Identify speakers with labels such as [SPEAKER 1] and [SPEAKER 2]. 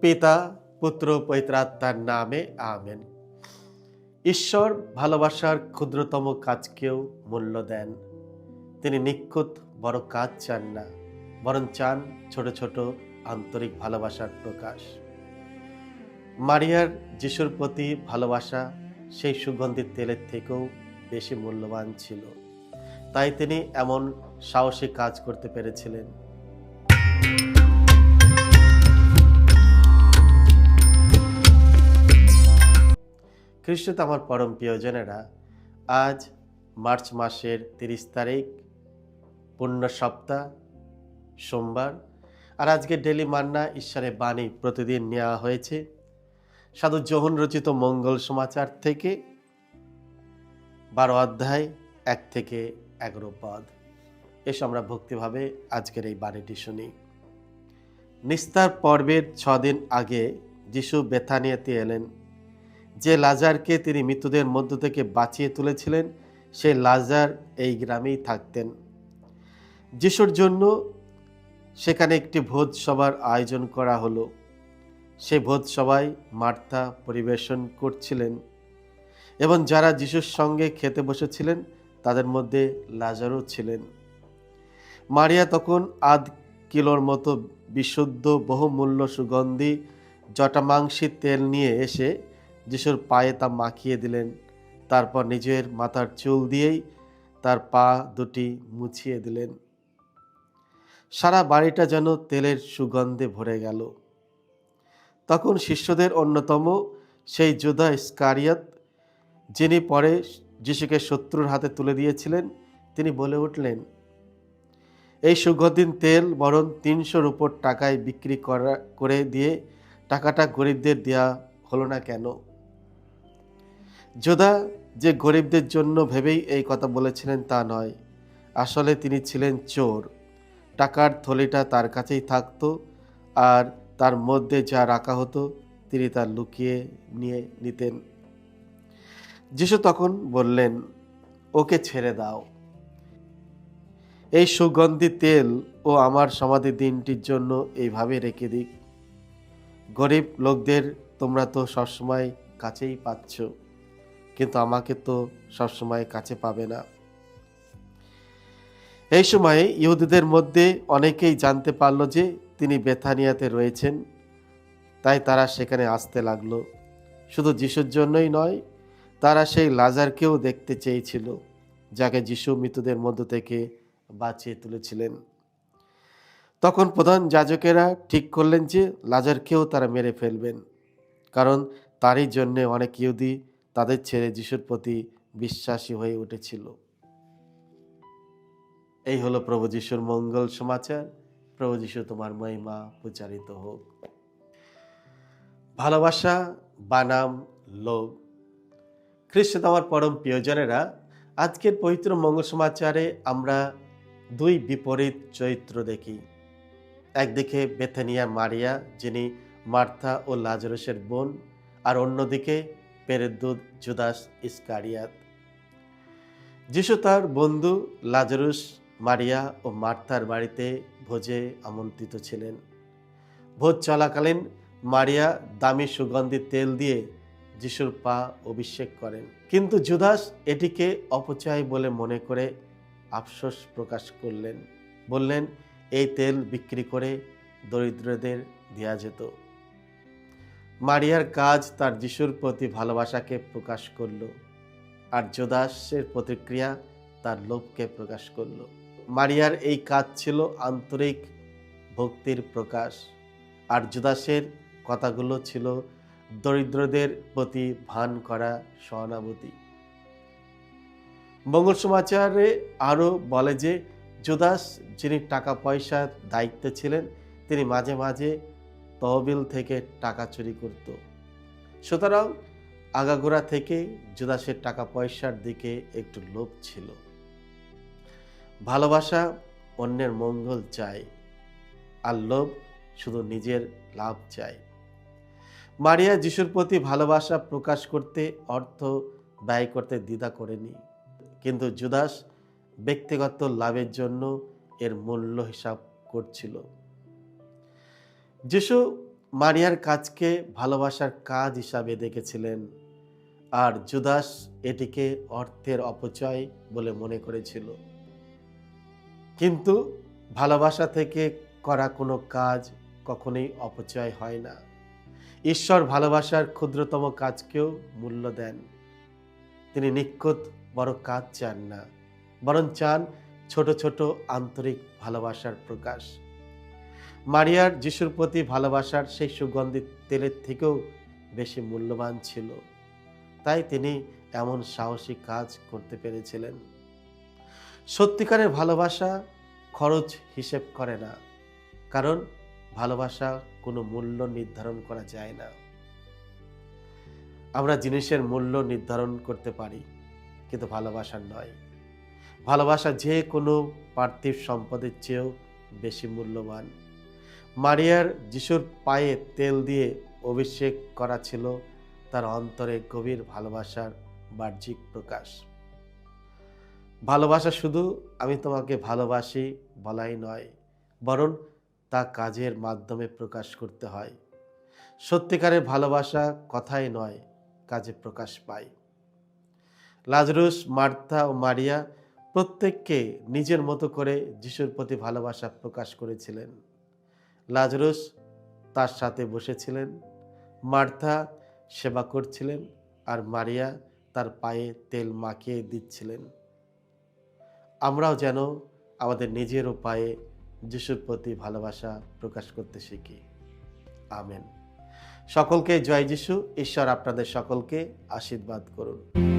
[SPEAKER 1] পিতা, পুত্র, পবিত্রাত্মার নামে আমেন। ঈশ্বর ভালোবাসার ক্ষুদ্রতম কাজকেও মূল্য দেন। তিনি নিখুঁত বড় কাজ চান না, বরং চান ছোট ছোট আন্তরিক ভালোবাসার প্রকাশ। মারিয়ার যিশুর প্রতি ভালোবাসা সেই সুগন্ধি তেলের থেকেও বেশি মূল্যবান ছিল। তাই তিনি এমন সাহসী কাজ করতে পেরেছিলেন। খ্রিস্টতে আমার পরম প্রিয়জনেরা, আজ মার্চ মাসের 30 তারিখ, পূর্ণ সপ্তাহ, সোমবার। আর আজকে ডেলি মান্না ঈশ্বরের বাণী প্রতিদিন নেওয়া হয়েছে সাধু যোহন রচিত মঙ্গল সমাচার থেকে 12 অধ্যায় 1 থেকে 11 পদ। এসো আমরা ভক্তিভাবে আজকের এই বাণীটি শুনি। নিস্তার পর্বের 6 দিন আগে যিশু বেথানিয়াতে এলেন। যে লাজারকে তিনি মৃতদের মধ্য থেকে বাঁচিয়ে তুলেছিলেন, সে লাজার এই গ্রামেই থাকতেন। যিশুর জন্য সেখানে একটি ভোজ সভার আয়োজন করা হলো। সেই ভোজ সভায় মার্থা পরিবেশন করছিলেন এবং যারা যিশুর সঙ্গে খেতে বসেছিলেন তাদের মধ্যে লাজারও ছিলেন। মারিয়া তখন আধ কিলোর মতো বিশুদ্ধ বহুমূল্য সুগন্ধি জটামাংসী তেল নিয়ে এসে যিশুর পায়ে তা মাখিয়ে দিলেন। তারপর নিজের মাথার চুল দিয়েই তার পা দুটি মুছিয়ে দিলেন। সারা বাড়িটা যেন তেলের সুগন্ধে ভরে গেল। তখন শিষ্যদের অন্যতম সেই যুদা ইস্কারিয়ত, যিনি পরে যিশুকে শত্রুর হাতে তুলে দিয়েছিলেন, তিনি বলে উঠলেন, এই সুগন্ধির তেল বরং 300 রূপোর টাকায় বিক্রি করে দিয়ে টাকাটা গরিবদের দেয়া হলো না কেন? যোধা যে গরিবদের জন্য ভেবেই এই কথা বলেছিলেন তা নয়। আসলে তিনি ছিলেন চোর। টাকার থলিটা তার কাছেই থাকতো, আর তার মধ্যে যা রাখা হতো তিনি তা লুকিয়ে নিয়ে নিতেন। যিশু তখন বললেন, ওকে ছেড়ে দাও। এই সুগন্ধি তেল ও আমার সমাধি দিনটির জন্য এইভাবে রেখে দিক। গরিব লোকদের তোমরা তো সবসময় কাছেই পাচ্ছ, কিন্তু আমাকে তো সবসময় কাছে পাবে না। এই সময়ে ইহুদিদের মধ্যে অনেকেই জানতে পারল যে তিনি বেথানিয়াতে রয়েছেন। তাই তারা সেখানে আসতে লাগলো। শুধু যিশুর জন্যই নয়, তারা সেই লাজারকেও দেখতে চেয়েছিল, যাকে যিশু মৃতদের মধ্য থেকে বাঁচিয়ে তুলেছিলেন। তখন প্রধান যাজকেরা ঠিক করলেন যে লাজারকেও তারা মেরে ফেলবেন, কারণ তারই জন্যে অনেক ইহুদি তাদের ছেড়ে যিশুর প্রতি বিশ্বাসী হয়ে উঠেছিল। এই হলো প্রভু যিশুর মঙ্গল সমাচার। প্রভু যিশু তোমার মহিমা প্রচারিত হোক। ভালোবাসা বানাম লোভ। খ্রিস্ট আমার পরম প্রিয়জনেরা, আজকের পবিত্র মঙ্গল সমাচারে আমরা দুই বিপরীত চরিত্র দেখি। একদিকে বেথানিয়া মারিয়া, যিনি মার্থা ও লাজারুসের বোন, আর অন্যদিকে পেরেদ্দুত জুদাস ইস্কারিয়াত। যিশু তার বন্ধু লাজারুস, মারিয়া ও মার্থার বাড়িতে ভোজে আমন্ত্রিত ছিলেন। ভোজ চলাকালীন মারিয়া দামি সুগন্ধি তেল দিয়ে যিশুর পা অভিষেক করেন, কিন্তু জুদাস এটিকে অপচয় বলে মনে করে আফসোস প্রকাশ করলেন। বললেন, এই তেল বিক্রি করে দরিদ্রদের দেয়া যেত। মারিয়ার কাজ তার যিশুর প্রতি ভালোবাসাকে প্রকাশ করল, আর জুদাসের প্রতিক্রিয়া তার লোভকে প্রকাশ করল। মারিয়ার এই কাজ ছিল আন্তরিক ভক্তির প্রকাশ, আর জুদাসের কথাগুলো ছিল দরিদ্রদের প্রতি ভান করা সহানুভূতি। মঙ্গল সমাচারে আরও বলে যে জুদাস, যিনি টাকা পয়সার দায়িত্বে ছিলেন, তিনি মাঝে মাঝে তহবিল থেকে টাকা চুরি করত। সুতরাং আগাগোড়া থেকে জুদাসের টাকা পয়সার দিকে একটু লোভ ছিল। ভালোবাসা অন্যের মঙ্গল চায়, আর লোভ শুধু নিজের লাভ চায়। মারিয়া যিশুর প্রতি ভালোবাসা প্রকাশ করতে অর্থ ব্যয় করতে দ্বিধা করেনি, কিন্তু জুদাস ব্যক্তিগত লাভের জন্য এর মূল্য হিসাব করছিল। যিশু মারিয়ার কাজকে ভালোবাসার কাজ হিসাবে দেখেছিলেন, আর জুদাস এটিকে অর্থের অপচয় বলে মনে করেছিল। কিন্তু ভালোবাসা থেকে করা কোনো কাজ কখনোই অপচয় হয় না। ঈশ্বর ভালোবাসার ক্ষুদ্রতম কাজকেও মূল্য দেন। তিনি নিখুঁত বড় কাজ চান না, বরং চান ছোট ছোট আন্তরিক ভালোবাসার প্রকাশ। মারিয়ার যিশুর প্রতি ভালোবাসার সেই সুগন্ধি তেলের থেকেও বেশি মূল্যবান ছিল। তাই তিনি এমন সাহসী কাজ করতে পেরেছিলেন। সত্যিকারের ভালোবাসা খরচ হিসেব করে না, কারণ ভালোবাসা কোনো মূল্য নির্ধারণ করা যায় না। আমরা জিনিসের মূল্য নির্ধারণ করতে পারি, কিন্তু ভালোবাসা নয়। ভালোবাসা যে কোনো পার্থিব সম্পদের চেয়েও বেশি মূল্যবান। মারিয়ার যিশুর পায়ে তেল দিয়ে অভিষেক করা ছিল তার অন্তরে গভীর ভালোবাসার বাহ্যিক প্রকাশ। ভালোবাসা শুধু আমি তোমাকে ভালোবাসি বলাই নয়, বরং তা কাজের মাধ্যমে প্রকাশ করতে হয়। সত্যিকারের ভালোবাসা কথাই নয়, কাজে প্রকাশ পায়। লাজরুস, মার্থা ও মারিয়া প্রত্যেককে নিজের মতো করে যিশুর প্রতি ভালোবাসা প্রকাশ করেছিলেন। লাজরুস তার সাথে বসেছিলেন, মার্থা সেবা করছিলেন, আর মারিয়া তার পায়ে তেল মাখিয়ে দিচ্ছিলেন। আমরাও যেন আমাদের নিজের উপায়ে যিশুর প্রতি ভালোবাসা প্রকাশ করতে শিখি। আমেন। সকলকে জয় যিশু। ঈশ্বর আপনাদের সকলকে আশীর্বাদ করুন।